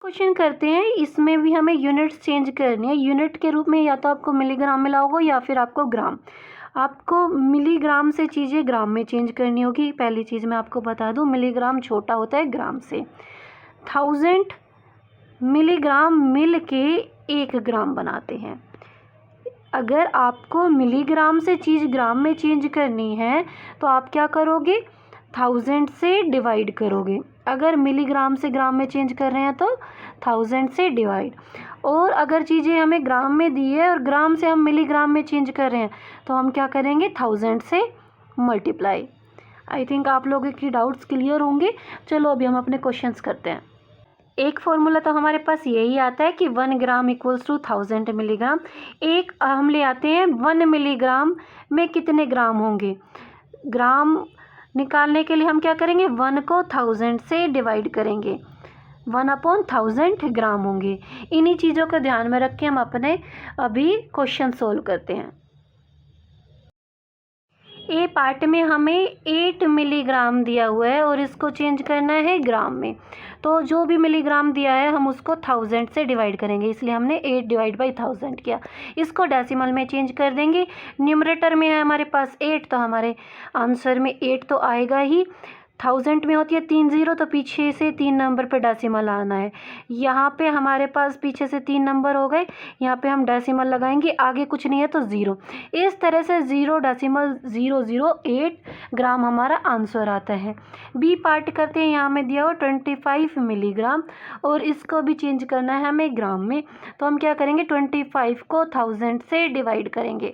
Question करते हैं, इसमें भी हमें यूनिट्स चेंज करनी है। यूनिट के रूप में या तो आपको मिलीग्राम मिला होगा या फिर आपको ग्राम। आपको मिलीग्राम से चीज़ें ग्राम में चेंज करनी होगी। पहली चीज़ मैं आपको बता दूं, मिलीग्राम छोटा होता है ग्राम से। 1000 मिलीग्राम मिल के 1 ग्राम बनाते हैं। अगर आपको मिलीग्राम से चीज़ ग्राम में चेंज करनी है तो आप क्या करोगे, 1000 से डिवाइड करोगे। अगर मिलीग्राम से ग्राम में चेंज कर रहे हैं तो 1000 से डिवाइड। और अगर चीज़ें हमें ग्राम में दी है और ग्राम से हम मिलीग्राम में चेंज कर रहे हैं तो हम क्या करेंगे, 1000 से मल्टीप्लाई। आई थिंक आप लोगों की डाउट्स क्लियर होंगे। चलो अभी हम अपने क्वेश्चंस करते हैं। एक फॉर्मूला तो हमारे पास यही आता है कि 1 ग्राम इक्वल्स टू 1000 मिलीग्राम। एक हम ले आते हैं 1 मिलीग्राम में कितने ग्राम होंगे। ग्राम निकालने के लिए हम क्या करेंगे, 1 को 1000 से डिवाइड करेंगे। 1/1000 ग्राम होंगे। इन्हीं चीज़ों को ध्यान में रख के हम अपने अभी क्वेश्चन सोल्व करते हैं। ए पार्ट में हमें 8 मिलीग्राम दिया हुआ है और इसको चेंज करना है ग्राम में। तो जो भी मिलीग्राम दिया है हम उसको 1000 से डिवाइड करेंगे, इसलिए हमने 8 डिवाइड बाई 1000 किया। इसको डेसिमल में चेंज कर देंगे। न्यूमरेटर में है हमारे पास 8, तो हमारे आंसर में 8 तो आएगा ही। 1000 में होती है 3 0, तो पीछे से 3 नंबर पे डेसिमल आना है। यहाँ पे हमारे पास पीछे से 3 नंबर हो गए, यहाँ पे हम डेसिमल लगाएंगे, आगे कुछ नहीं है तो 0। इस तरह से 0.008 ग्राम हमारा आंसर आता है। बी पार्ट करते हैं, यहाँ में दिया हुआ 25 मिलीग्राम और इसको भी चेंज करना है हमें ग्राम में। तो हम क्या करेंगे, 25 को 1000 से डिवाइड करेंगे।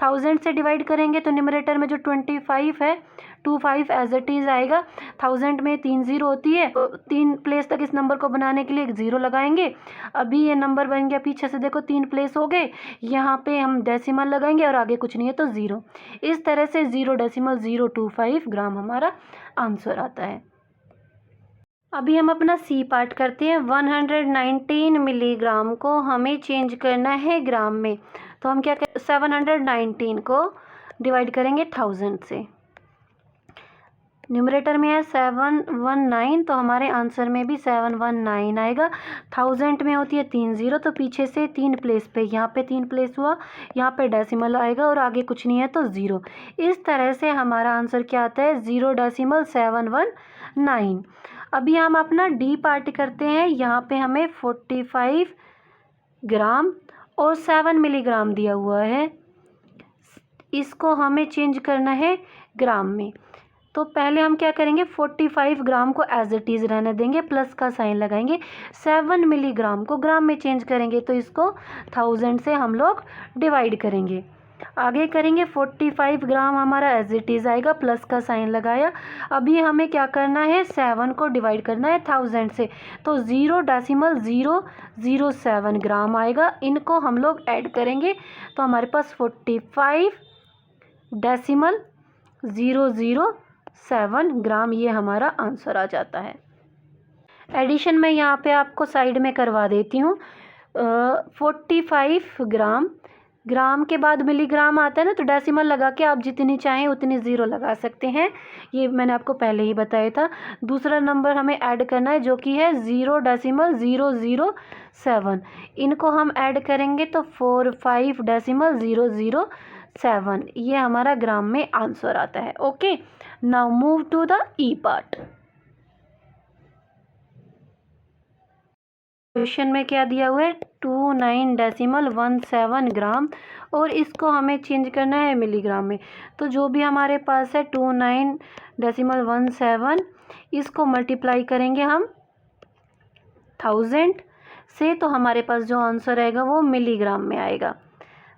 1000 से डिवाइड करेंगे तो न्यूमरेटर में जो 25 है 25 एज इट इज़ आएगा। 1000 में 3 0 होती है, तो 3 प्लेस तक इस नंबर को बनाने के लिए एक 0 लगाएंगे। अभी ये नंबर बन गया, पीछे से देखो 3 प्लेस हो गए, यहाँ पे हम डेसिमल लगाएंगे और आगे कुछ नहीं है तो 0। इस तरह से 0.025 ग्राम हमारा आंसर आता है। अभी हम अपना सी पार्ट करते हैं। 119 मिलीग्राम को हमें चेंज करना है ग्राम में। तो हम क्या करें, 719 को डिवाइड करेंगे 1000 से। न्यूमरेटर में है 719, तो हमारे आंसर में भी 719 आएगा। 1000 में होती है 3 0, तो पीछे से 3 प्लेस पे, यहाँ पे 3 प्लेस हुआ, यहाँ पे डेसिमल आएगा और आगे कुछ नहीं है तो 0। इस तरह से हमारा आंसर क्या आता है, 0.719। अभी हम अपना डी पार्ट करते हैं। यहाँ पे हमें 45 ग्राम और 7 मिलीग्राम दिया हुआ है, इसको हमें चेंज करना है ग्राम में। तो पहले हम क्या करेंगे, 45 ग्राम को एज इट इज़ रहने देंगे, प्लस का साइन लगाएंगे। 7 मिलीग्राम को ग्राम में चेंज करेंगे, तो इसको 1000 से हम लोग डिवाइड करेंगे। आगे करेंगे 45 ग्राम हमारा एज इट इज़ आएगा, प्लस का साइन लगाया। अभी हमें क्या करना है, 7 को डिवाइड करना है 1000 से, तो 0.007 ग्राम आएगा। इनको हम लोग ऐड करेंगे तो हमारे पास 45.007 ग्राम ये हमारा आंसर आ जाता है। एडिशन में यहाँ पे आपको साइड में करवा देती हूँ। 45 ग्राम के बाद मिलीग्राम आता है ना, तो डेसिमल लगा के आप जितनी चाहें उतनी 0 लगा सकते हैं, ये मैंने आपको पहले ही बताया था। दूसरा नंबर हमें ऐड करना है जो कि है 0.007। इनको हम ऐड करेंगे तो 45.007, ये हमारा ग्राम में आंसर आता है। Okay, now move to the E part. Question में क्या दिया हुआ है, 29.17 ग्राम और इसको हमें चेंज करना है मिलीग्राम में। तो जो भी हमारे पास है 29.17, इसको मल्टीप्लाई करेंगे हम 1000 से, तो हमारे पास जो आंसर आएगा वो मिलीग्राम में आएगा।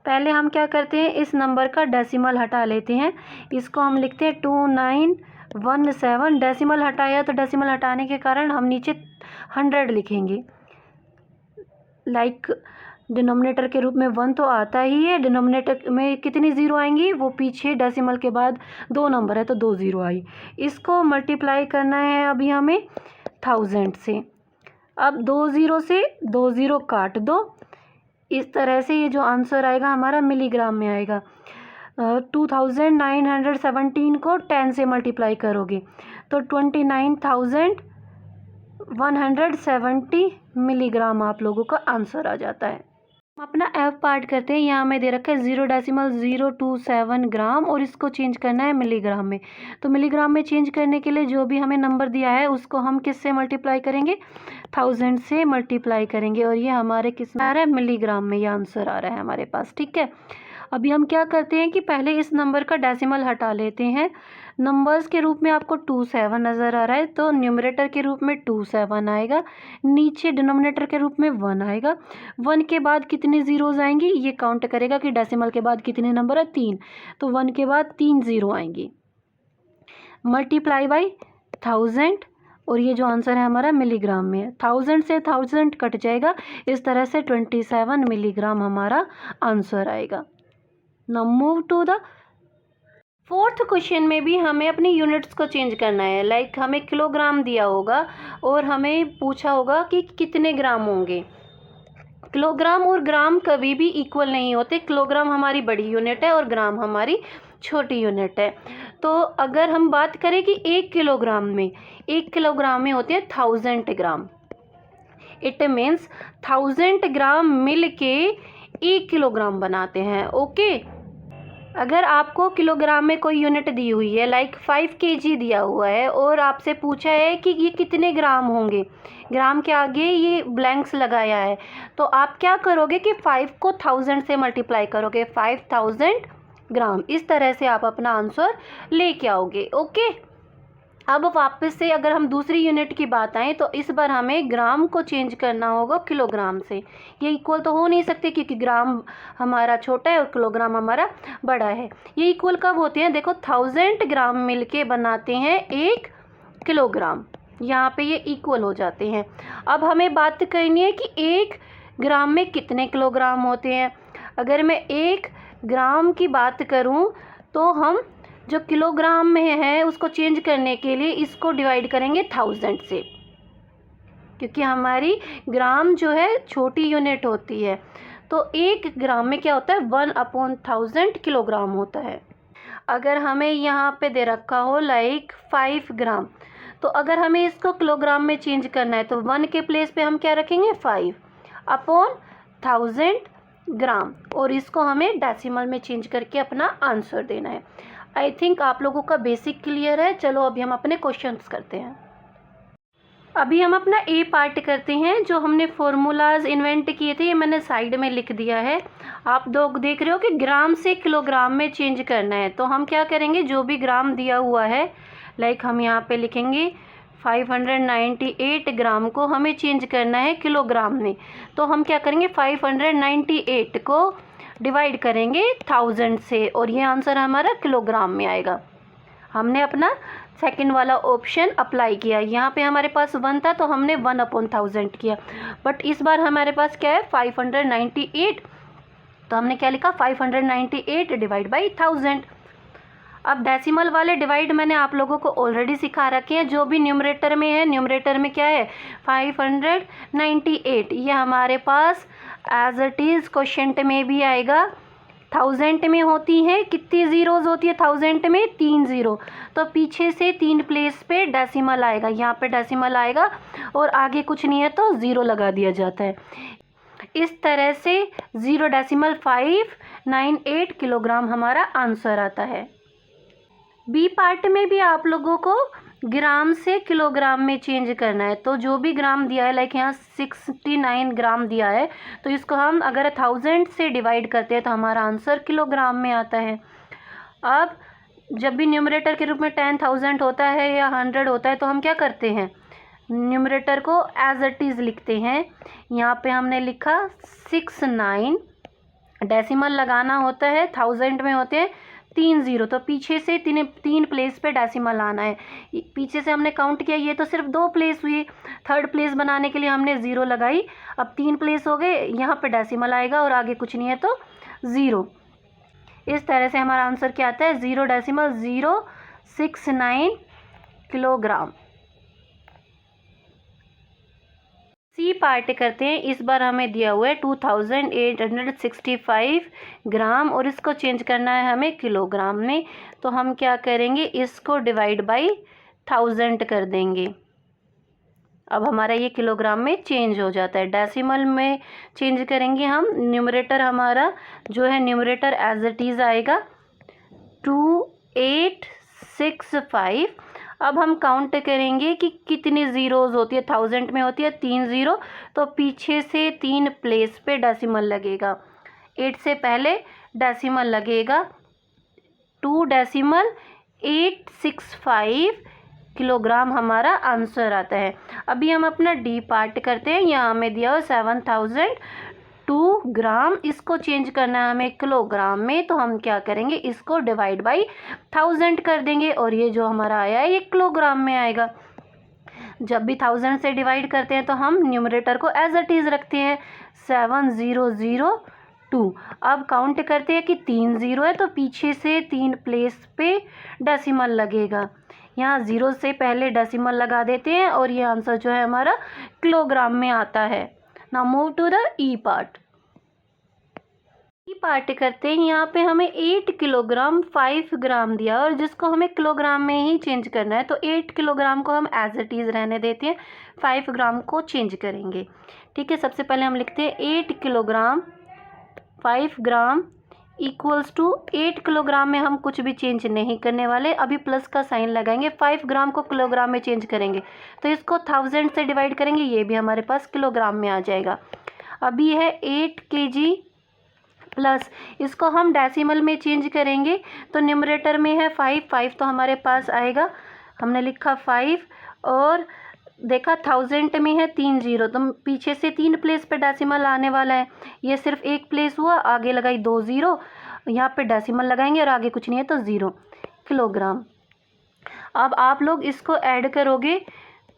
पहले हम क्या करते हैं, इस नंबर का डेसिमल हटा लेते हैं। इसको हम लिखते हैं 2917। डेसिमल हटाया तो डेसिमल हटाने के कारण हम नीचे 100 लिखेंगे। लाइक डिनोमिनेटर के रूप में 1 तो आता ही है, डिनोमिनेटर में कितनी 0 आएंगी, वो पीछे डेसिमल के बाद 2 नंबर है तो 2 0 आई। इसको मल्टीप्लाई करना है अभी हमें 1000 से। अब 2 0 से 2 0 काट दो, इस तरह से ये जो आंसर आएगा हमारा मिलीग्राम में आएगा। 2917 को 10 से मल्टीप्लाई करोगे तो 29,170 मिलीग्राम आप लोगों का आंसर आ जाता है। हम अपना एफ पार्ट करते हैं। यहाँ हमें दे रखा है 0.027 ग्राम और इसको चेंज करना है मिलीग्राम में। तो मिलीग्राम में चेंज करने के लिए जो भी हमें नंबर दिया है उसको हम किससे मल्टीप्लाई करेंगे, 1000 से मल्टीप्लाई करेंगे और ये हमारे किस में आ रहा है, मिलीग्राम में ये आंसर आ रहा है हमारे पास। ठीक है, अभी हम क्या करते हैं कि पहले इस नंबर का डेसिमल हटा लेते हैं। नंबर्स के रूप में आपको 27 नज़र आ रहा है तो न्यूमरेटर के रूप में 27 आएगा, नीचे डिनोमिनेटर के रूप में 1 आएगा। 1 के बाद कितने ज़ीरोज़ आएंगी, ये काउंट करेगा कि डेसिमल के बाद कितने नंबर है, 3, तो 1 के बाद 3 ज़ीरो आएंगी। मल्टीप्लाई बाई 1000 और ये जो आंसर है हमारा मिलीग्राम में है। 1000 से 1000 कट जाएगा, इस तरह से 27 मिलीग्राम हमारा आंसर आएगा। Now move to the fourth question में भी हमें अपनी यूनिट्स को चेंज करना है। लाइक हमें किलोग्राम दिया होगा और हमें पूछा होगा कि कितने ग्राम होंगे। किलोग्राम और ग्राम कभी भी इक्वल नहीं होते। किलोग्राम हमारी बड़ी यूनिट है और ग्राम हमारी छोटी यूनिट है। तो अगर हम बात करें कि 1 किलोग्राम में होते हैं 1000 ग्राम, इट मीन्स 1000 ग्राम मिल के 1 किलोग्राम बनाते हैं। ओके, अगर आपको किलोग्राम में कोई यूनिट दी हुई है, लाइक 5 kg दिया हुआ है और आपसे पूछा है कि ये कितने ग्राम होंगे, ग्राम के आगे ये ब्लैंक्स लगाया है, तो आप क्या करोगे कि 5 को 1000 से मल्टीप्लाई करोगे, 5000 ग्राम। इस तरह से आप अपना आंसर लेके आओगे। ओके, अब वापस से अगर हम दूसरी यूनिट की बात आएँ तो इस बार हमें ग्राम को चेंज करना होगा किलोग्राम से। ये इक्वल तो हो नहीं सकते क्योंकि ग्राम हमारा छोटा है और किलोग्राम हमारा बड़ा है। ये इक्वल कब होते हैं, देखो 1000 ग्राम मिलके बनाते हैं 1 किलोग्राम, यहाँ पे ये इक्वल हो जाते हैं। अब हमें बात करनी है कि 1 ग्राम में कितने किलोग्राम होते हैं। अगर मैं 1 ग्राम की बात करूँ तो हम जो किलोग्राम में है उसको चेंज करने के लिए इसको डिवाइड करेंगे 1000 से, क्योंकि हमारी ग्राम जो है छोटी यूनिट होती है। तो 1 ग्राम में क्या होता है, 1/1000 किलोग्राम होता है। अगर हमें यहाँ पे दे रखा हो लाइक 5 ग्राम, तो अगर हमें इसको किलोग्राम में चेंज करना है तो 1 के प्लेस पे हम क्या रखेंगे, 5/1000 ग्राम, और इसको हमें डेसिमल में चेंज करके अपना आंसर देना है। आई थिंक आप लोगों का बेसिक क्लियर है। चलो अभी हम अपने क्वेश्चंस करते हैं। अभी हम अपना ए पार्ट करते हैं। जो हमने फॉर्मूलाज इन्वेंट किए थे ये मैंने साइड में लिख दिया है। आप लोग देख रहे हो कि ग्राम से किलोग्राम में चेंज करना है, तो हम क्या करेंगे, जो भी ग्राम दिया हुआ है, लाइक हम यहाँ पे लिखेंगे 598 ग्राम को हमें चेंज करना है किलोग्राम में। तो हम क्या करेंगे, 598 को डिवाइड करेंगे 1000 से और ये आंसर हमारा किलोग्राम में आएगा। हमने अपना सेकंड वाला ऑप्शन अप्लाई किया। यहाँ पे हमारे पास 1 था तो हमने 1/1000 किया, बट इस बार हमारे पास क्या है, 598, तो हमने क्या लिखा, 598 डिवाइड बाई 1000। अब डेसिमल वाले डिवाइड मैंने आप लोगों को ऑलरेडी सिखा रखे हैं। जो भी न्यूमरेटर में है, न्यूमरेटर में क्या है, 598, ये हमारे पास एज इट इज़ क्वोशंट में भी आएगा। 1000 में होती है कितनी ज़ीरोज़ होती है, 1000 में 3 ज़ीरो, तो पीछे से 3 प्लेस पे डेसिमल आएगा, यहाँ पे डेसिमल आएगा और आगे कुछ नहीं है तो ज़ीरो लगा दिया जाता है। इस तरह से 0.598 किलोग्राम हमारा आंसर आता है। बी पार्ट में भी आप लोगों को ग्राम से किलोग्राम में चेंज करना है। तो जो भी ग्राम दिया है, लाइक यहाँ 69 ग्राम दिया है, तो इसको हम अगर 1000 से डिवाइड करते हैं तो हमारा आंसर किलोग्राम में आता है। अब जब भी न्यूमरेटर के रूप में 10,000 होता है या 100 होता है तो हम क्या करते हैं, न्यूमरेटर को एज इट इज़ लिखते हैं। यहाँ पे हमने लिखा 69, डेसिमल लगाना होता है, 1000 में होते हैं 3 ज़ीरो, तो पीछे से तीन प्लेस पे डेसिमल आना है। पीछे से हमने काउंट किया, ये तो सिर्फ 2 प्लेस हुई, थर्ड प्लेस बनाने के लिए हमने ज़ीरो लगाई। अब 3 प्लेस हो गए, यहाँ पे डेसिमल आएगा और आगे कुछ नहीं है तो ज़ीरो। इस तरह से हमारा आंसर क्या आता है, 0.069 किलोग्राम। सी पार्ट करते हैं। इस बार हमें दिया हुआ है 2865 ग्राम और इसको चेंज करना है हमें किलोग्राम में। तो हम क्या करेंगे, इसको डिवाइड बाई 1000 कर देंगे। अब हमारा ये किलोग्राम में चेंज हो जाता है। डेसिमल में चेंज करेंगे हम, न्यूमरेटर हमारा जो है न्यूमरेटर एज इट इज़ आएगा 2865। अब हम काउंट करेंगे कि कितनी ज़ीरोज़ होती है, 1000 में होती है 3 ज़ीरो, तो पीछे से 3 प्लेस पे डेसिमल लगेगा। 8 से पहले डेसिमल लगेगा, 2.865 किलोग्राम हमारा आंसर आता है। अभी हम अपना डी पार्ट करते हैं। यहाँ हमें दिया हो 7002 ग्राम, इसको चेंज करना है हमें किलोग्राम में, तो हम क्या करेंगे, इसको डिवाइड बाई 1000 कर देंगे और ये जो हमारा आया है ये किलोग्राम में आएगा। जब भी 1000 से डिवाइड करते हैं तो हम न्यूमरेटर को एज इट इज़ रखते हैं 7002। अब काउंट करते हैं कि 3 ज़ीरो है तो पीछे से 3 प्लेस पे डेसिमल लगेगा। यहाँ ज़ीरो से पहले डेसिमल लगा देते हैं और ये आंसर जो है हमारा किलोग्राम में आता है। Now move to the E part. E part करते हैं। यहाँ पे हमें 8 किलोग्राम 5 ग्राम दिया और जिसको हमें किलोग्राम में ही चेंज करना है, तो 8 किलोग्राम को हम एज इट इज़ रहने देते हैं, 5 ग्राम को चेंज करेंगे। ठीक है, सबसे पहले हम लिखते हैं 8 kilogram 5 gram equals to 8 kilogram में हम कुछ भी चेंज नहीं करने वाले, अभी प्लस का साइन लगाएंगे। 5 ग्राम को किलोग्राम में चेंज करेंगे तो इसको 1000 से डिवाइड करेंगे, ये भी हमारे पास किलोग्राम में आ जाएगा। अभी है 8 kg प्लस इसको हम डेसिमल में चेंज करेंगे तो न्यूमरेटर में है 5 तो हमारे पास आएगा, हमने लिखा 5 और देखा 1000 में है 3 ज़ीरो, तो पीछे से 3 प्लेस पे डेसिमल आने वाला है, ये सिर्फ एक प्लेस हुआ, आगे लगाई 2 ज़ीरो, यहाँ पे डेसिमल लगाएंगे और आगे कुछ नहीं है तो 0 किलोग्राम। अब आप लोग इसको ऐड करोगे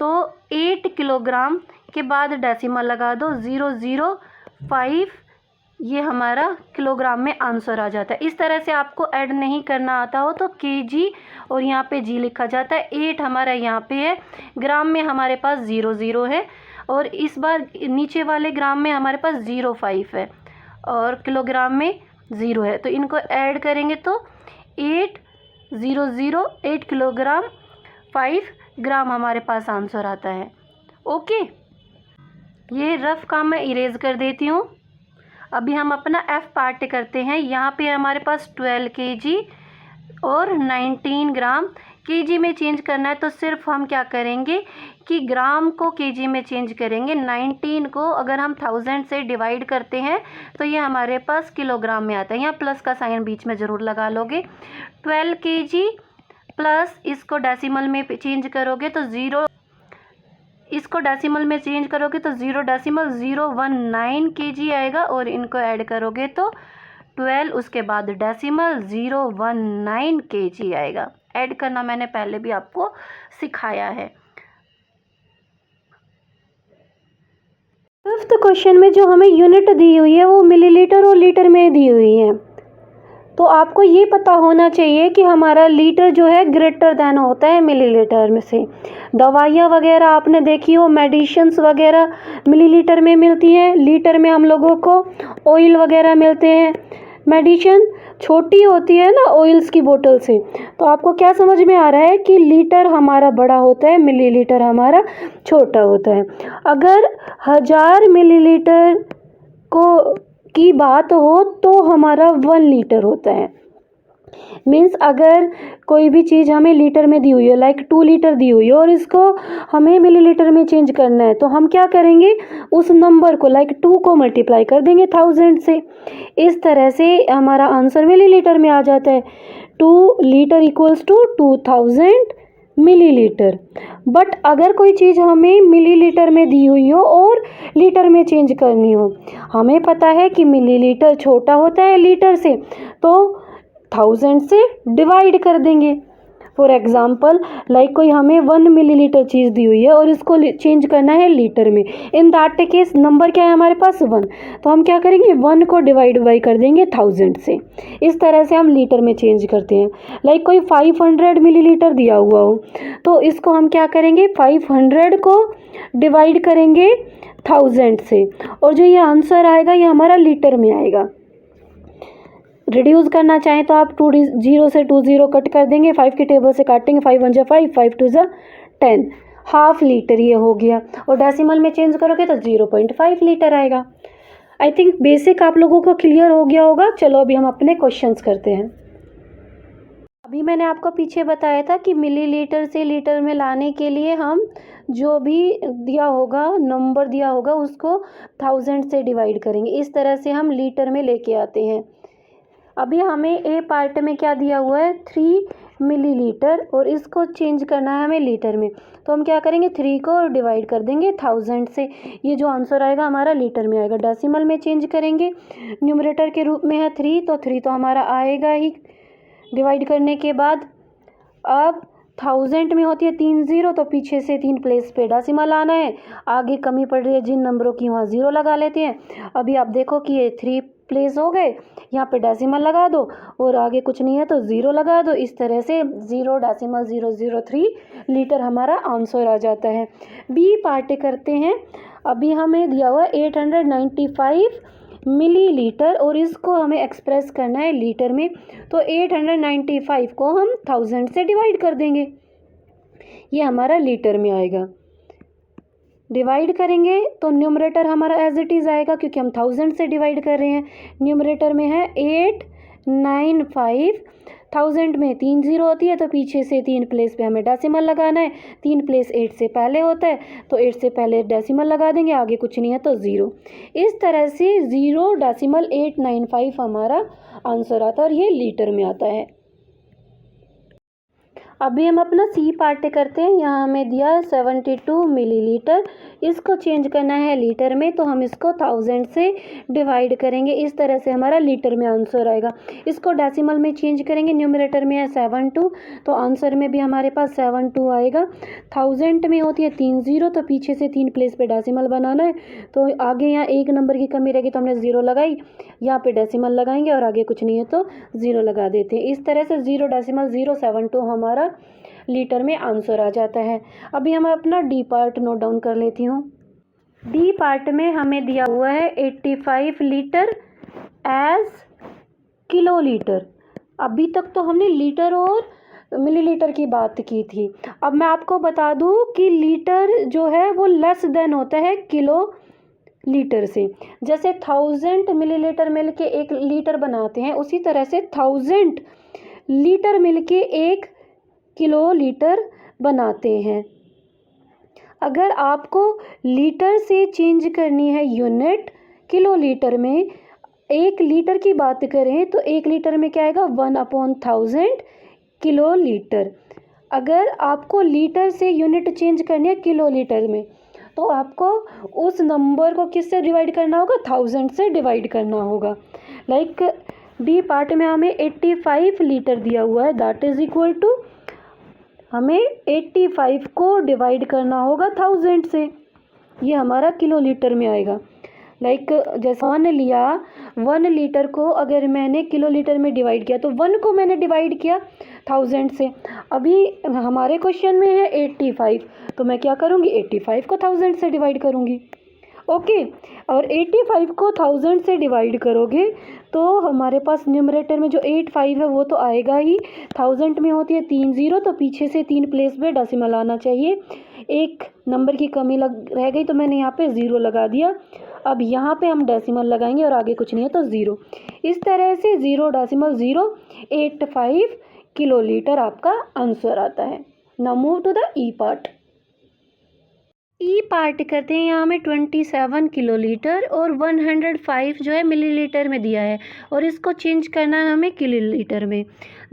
तो 8 किलोग्राम के बाद डेसिमल लगा दो 005, ये हमारा किलोग्राम में आंसर आ जाता है। इस तरह से आपको ऐड नहीं करना आता हो तो केजी और यहाँ पे जी लिखा जाता है। 8 हमारा यहाँ पे है, ग्राम में हमारे पास 00 है और इस बार नीचे वाले ग्राम में हमारे पास 05 है और किलोग्राम में 0 है, तो इनको ऐड करेंगे तो 8 किलोग्राम 5 ग्राम हमारे पास आंसर आता है। ओके, ये रफ काम मैं इरेज कर देती हूँ। अभी हम अपना एफ पार्ट करते हैं। यहाँ पे हमारे पास 12 kg और 19 ग्राम, केजी में चेंज करना है तो सिर्फ हम क्या करेंगे कि ग्राम को केजी में चेंज करेंगे। 19 को अगर हम 1000 से डिवाइड करते हैं तो ये हमारे पास किलोग्राम में आता है, यहाँ प्लस का साइन बीच में ज़रूर लगा लोगे। 12 kg प्लस इसको डेसिमल में चेंज करोगे तो 0, इसको डेसिमल में चेंज करोगे तो 0.019 kg आएगा और इनको ऐड करोगे तो 12, उसके बाद डेसिमल 019 kg आएगा। ऐड करना मैंने पहले भी आपको सिखाया है। फिफ्थ क्वेश्चन में जो हमें यूनिट दी हुई है वो मिलीलीटर और लीटर में दी हुई है, तो आपको ये पता होना चाहिए कि हमारा लीटर जो है ग्रेटर देन होता है मिलीलीटर में से। दवाइयाँ वगैरह आपने देखी हो, मेडिसिन्स वगैरह मिलीलीटर में मिलती हैं, लीटर में हम लोगों को ऑयल वगैरह मिलते हैं। मेडिसिन छोटी होती है ना ऑयल्स की बोतल से, तो आपको क्या समझ में आ रहा है कि लीटर हमारा बड़ा होता है, मिलीलीटर हमारा छोटा होता है। अगर 1000 मिलीलीटर की बात हो तो हमारा 1 लीटर होता है। मीन्स अगर कोई भी चीज़ हमें लीटर में दी हुई है, लाइक 2 लीटर दी हुई है और इसको हमें मिलीलीटर में चेंज करना है, तो हम क्या करेंगे, उस नंबर को लाइक 2 को मल्टीप्लाई कर देंगे 1000 से। इस तरह से हमारा आंसर मिलीलीटर में आ जाता है। 2 litre equals to 2000 millilitre. But अगर कोई चीज़ हमें मिलीलीटर में दी हुई हो और लीटर में चेंज करनी हो, हमें पता है कि मिलीलीटर छोटा होता है लीटर से, तो 1000 से डिवाइड कर देंगे। फॉर एग्ज़ाम्पल लाइक कोई हमें 1 मिलीलीटर चीज़ दी हुई है और इसको चेंज करना है लीटर में, इन दैट केस नंबर क्या है हमारे पास 1, तो हम क्या करेंगे 1 को डिवाइड बाई कर देंगे 1000 से। इस तरह से हम लीटर में चेंज करते हैं। लाइक कोई 500 मिलीलीटर दिया हुआ हो तो इसको हम क्या करेंगे 500 को डिवाइड करेंगे 1000 से और जो ये आंसर आएगा ये हमारा लीटर में आएगा। रिड्यूस करना चाहें तो आप 0 से 2 0 कट कर देंगे, 5 की टेबल से काटेंगे, 5 1 जा 5, 5 2 जा 10। हाफ लीटर ये हो गया, और डेसिमल में चेंज करोगे तो 0.5 लीटर आएगा। आई थिंक बेसिक आप लोगों को क्लियर हो गया होगा। चलो अभी हम अपने क्वेश्चंस करते हैं। अभी मैंने आपको पीछे बताया था कि मिलीलीटर से लीटर में लाने के लिए हम जो भी दिया होगा, नंबर दिया होगा, उसको 1000 से डिवाइड करेंगे। इस तरह से हम लीटर में लेके आते हैं। अभी हमें ए पार्ट में क्या दिया हुआ है, 3 मिलीलीटर, और इसको चेंज करना है हमें लीटर में। तो हम क्या करेंगे, 3 को डिवाइड कर देंगे 1000 से। ये जो आंसर आएगा हमारा लीटर में आएगा। डेसिमल में चेंज करेंगे, न्यूमरेटर के रूप में है 3, तो 3 तो हमारा आएगा ही डिवाइड करने के बाद। अब 1000 में होती है 3 0, तो पीछे से 3 प्लेस पे डेसिमल आना है। आगे कमी पड़ रही है जिन नंबरों की, वहाँ 0 लगा लेते हैं। अभी आप देखो कि ये 3 प्लेस हो गए, यहाँ पे डेसिमल लगा दो, और आगे कुछ नहीं है तो 0 लगा दो। इस तरह से 0.003 लीटर हमारा आंसर आ जाता है। बी पार्ट करते हैं। अभी हमें दिया हुआ 895 मिलीलीटर, और इसको हमें एक्सप्रेस करना है लीटर में। तो 895 को हम 1000 से डिवाइड कर देंगे, ये हमारा लीटर में आएगा। डिवाइड करेंगे तो न्यूमरेटर हमारा एज इट इज़ आएगा, क्योंकि हम 1000 से डिवाइड कर रहे हैं। न्यूमरेटर में है 895, 1000 में 3 0 होती है, तो पीछे से 3 प्लेस पे हमें डेसिमल लगाना है। 3 प्लेस 8 से पहले होता है, तो 8 से पहले डेसिमल लगा देंगे, आगे कुछ नहीं है तो 0। इस तरह से 0.895 हमारा आंसर आता है, और ये लीटर में आता है। अभी हम अपना सी पार्ट करते हैं। यहाँ हमें दिया है 72 मिलीलीटर, इसको चेंज करना है लीटर में, तो हम इसको 1000 से डिवाइड करेंगे। इस तरह से हमारा लीटर में आंसर आएगा। इसको डेसिमल में चेंज करेंगे, न्यूमरेटर में है 72, तो आंसर में भी हमारे पास 72 आएगा। 1000 में होती है 3 0, तो पीछे से 3 प्लेस पे डेसिमल बनाना है, तो आगे यहाँ एक नंबर की कमी रहेगी, तो हमने 0 लगाई, यहाँ पे डेसिमल लगाएंगे, और आगे कुछ नहीं है तो 0 लगा देते हैं। इस तरह से 0.072 हमारा लीटर में आंसर आ जाता है। अभी हम अपना डी पार्ट नोट डाउन कर लेती हूँ। डी पार्ट में हमें दिया हुआ है 85 लीटर एज किलोलीटर। अभी तक तो हमने लीटर और मिलीलीटर की बात की थी। अब मैं आपको बता दूं कि लीटर जो है वो लेस देन होता है किलो लीटर से। जैसे 1000 मिलीलीटर मिल के 1 लीटर बनाते हैं, उसी तरह से 1000 लीटर मिल के 1 किलो लीटर बनाते हैं। अगर आपको लीटर से चेंज करनी है यूनिट किलो लीटर में, 1 लीटर की बात करें तो 1 लीटर में क्या आएगा, 1/1000 किलो लीटर। अगर आपको लीटर से यूनिट चेंज करनी है किलो लीटर में, तो आपको उस नंबर को किससे डिवाइड करना होगा, 1000 से डिवाइड करना होगा। लाइक डी पार्ट में हमें 85 लीटर दिया हुआ है, दैट इज इक्वल टू हमें 85 को डिवाइड करना होगा 1000 से, ये हमारा किलो लीटर में आएगा। लाइक जैसे 1 लिया, 1 लीटर को अगर मैंने किलो लीटर में डिवाइड किया, तो 1 को मैंने डिवाइड किया 1000 से। अभी हमारे क्वेश्चन में है 85, तो मैं क्या करूँगी, 85 को 1000 से डिवाइड करूँगी। ओके, और 85 को 1000 से डिवाइड करोगे तो हमारे पास न्यूमरेटर में जो 85 है वो तो आएगा ही। 1000 में होती है 3 0, तो पीछे से 3 प्लेस पे डेसिमल आना चाहिए। एक नंबर की कमी रह गई, तो मैंने यहाँ पे 0 लगा दिया। अब यहाँ पे हम डेसिमल लगाएंगे, और आगे कुछ नहीं है तो 0। इस तरह से 0.085 किलो लीटर आपका आंसर आता है। Now move to the E part. E part करते हैं। यहाँ हमें 27 किलोलीटर और 105 जो है मिलीलीटर में दिया है, और इसको चेंज करना है हमें किलोलीटर में।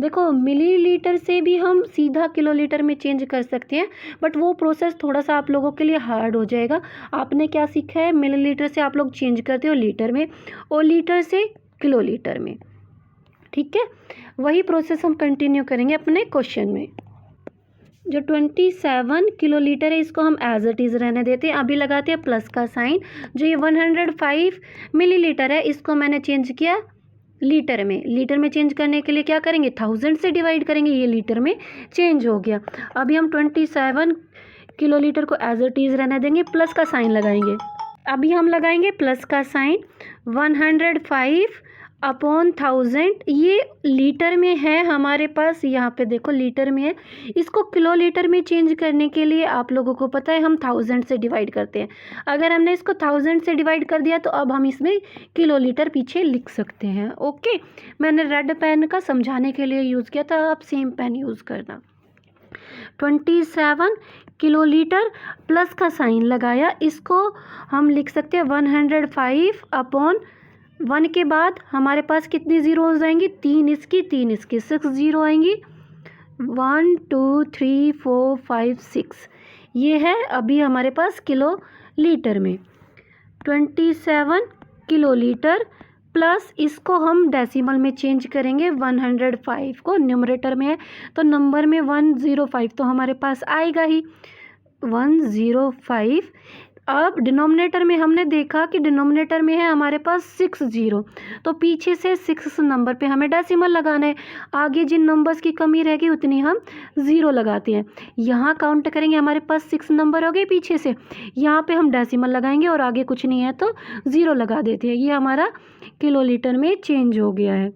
देखो, मिलीलीटर से भी हम सीधा किलोलीटर में चेंज कर सकते हैं, बट वो प्रोसेस थोड़ा सा आप लोगों के लिए हार्ड हो जाएगा। आपने क्या सीखा है, मिलीलीटर से आप लोग चेंज करते हो लीटर में, और लीटर से किलोलीटर में। ठीक है, वही प्रोसेस हम कंटिन्यू करेंगे अपने क्वेश्चन में। जो 27 किलोलीटर है इसको हम एज इट इज़ रहने देते हैं। अभी लगाते हैं प्लस का साइन। जो ये 105 मिलीलीटर है इसको मैंने चेंज किया लीटर में। लीटर में चेंज करने के लिए क्या करेंगे, 1000 से डिवाइड करेंगे, ये लीटर में चेंज हो गया। अभी हम 27 किलोलीटर को एज इट इज़ रहने देंगे, प्लस का साइन लगाएंगे। अभी हम लगाएंगे प्लस का साइन। 105 अपॉन 1000, ये लीटर में है हमारे पास, यहाँ पे देखो लीटर में है। इसको किलो लीटर में चेंज करने के लिए आप लोगों को पता है हम 1000 से डिवाइड करते हैं। अगर हमने इसको 1000 से डिवाइड कर दिया तो अब हम इसमें किलो लीटर पीछे लिख सकते हैं। ओके, मैंने रेड पेन का समझाने के लिए यूज़ किया था, आप सेम पेन यूज़ करना। 27 किलो लीटर, प्लस का साइन लगाया, इसको हम लिख सकते हैं 105 अपॉन 1 के बाद हमारे पास कितनी ज़ीरो हो जाएंगी, 3 इसकी 3 इसकी, 6 ज़ीरो आएंगी। 1 2 3 4 5 6, ये है अभी हमारे पास किलो लीटर में। 27 किलो लीटर प्लस इसको हम डेसिमल में चेंज करेंगे, 105 को न्यूमरेटर में है तो नंबर में 105 तो हमारे पास आएगा ही, 105। अब डिनोमिनेटर में हमने देखा कि डिनोमिनेटर में है हमारे पास 6 ज़ीरो, तो पीछे से 6 नंबर पे हमें डेसिमल लगाना है। आगे जिन नंबर्स की कमी रहेगी उतनी हम ज़ीरो लगाते हैं। यहाँ काउंट करेंगे, हमारे पास 6 नंबर हो गए पीछे से, यहाँ पे हम डेसिमल लगाएंगे और आगे कुछ नहीं है तो ज़ीरो लगा देते हैं। ये हमारा किलो लीटर में चेंज हो गया है।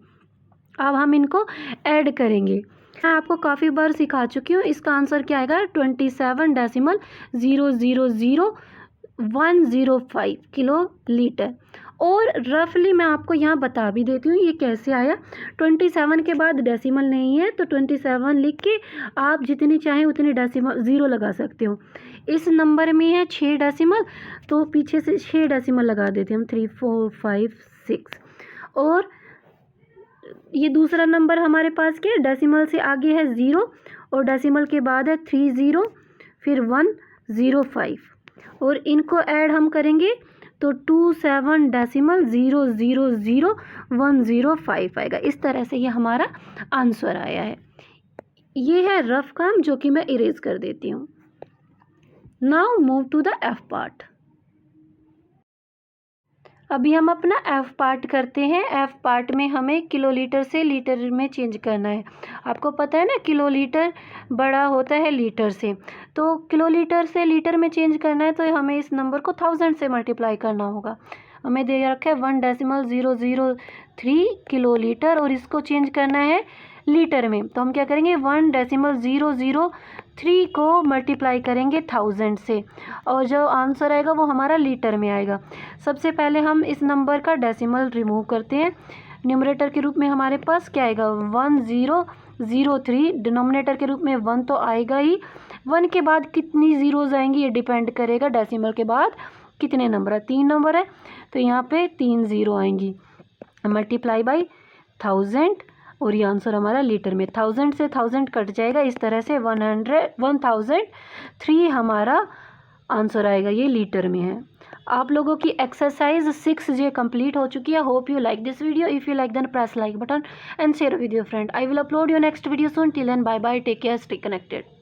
अब हम इनको ऐड करेंगे। मैं आपको काफ़ी बार सिखा चुकी हूँ, इसका आंसर क्या आएगा, 27.000105 किलो लीटर। और रफली मैं आपको यहाँ बता भी देती हूँ ये कैसे आया। 27 के बाद डेसिमल नहीं है तो 27 लिख के आप जितनी चाहें उतनी डेसिमल ज़ीरो लगा सकते हो। इस नंबर में है 6 डेसिमल तो पीछे से 6 डेसिमल लगा देते हैं हम, 3 4 5 6। और ये दूसरा नंबर हमारे पास क्या है, डेसिमल से आगे है 0 और डेसिमल के बाद है 30, फिर 105 और इनको ऐड हम करेंगे तो 27.000105 आएगा। इस तरह से ये हमारा आंसर आया है। ये है रफ काम जो कि मैं इरेज कर देती हूँ। Now move to the F part. अभी हम अपना एफ पार्ट करते हैं। एफ पार्ट में हमें किलो लीटर से लीटर में चेंज करना है। आपको पता है ना किलो लीटर बड़ा होता है लीटर से, तो किलो लीटर से लीटर में चेंज करना है तो हमें इस नंबर को 1000 से मल्टीप्लाई करना होगा। हमें दे रखा है 1.003 किलो लीटर और इसको चेंज करना है लीटर में, तो हम क्या करेंगे 1.003 को मल्टीप्लाई करेंगे 1000 से और जो आंसर आएगा वो हमारा लीटर में आएगा। सबसे पहले हम इस नंबर का डेसिमल रिमूव करते हैं। न्यूमरेटर के रूप में हमारे पास क्या आएगा 1003, डिनोमिनेटर के रूप में 1 तो आएगा ही। 1 के बाद कितनी ज़ीरोज़ आएंगी ये डिपेंड करेगा डेसिमल के बाद कितने नंबर है, 3 नंबर है तो यहाँ पे 3 ज़ीरो आएंगी। मल्टीप्लाई बाई 1000 और ये आंसर हमारा लीटर में, 1000 से 1000 कट जाएगा, इस तरह से 1003 हमारा आंसर आएगा, ये लीटर में है। आप लोगों की एक्सरसाइज 6J कंप्लीट हो चुकी है। Hope you like this video. If you like then press like button and share with your friend. I will upload your next video soon. Till then bye bye, take care, stay connected.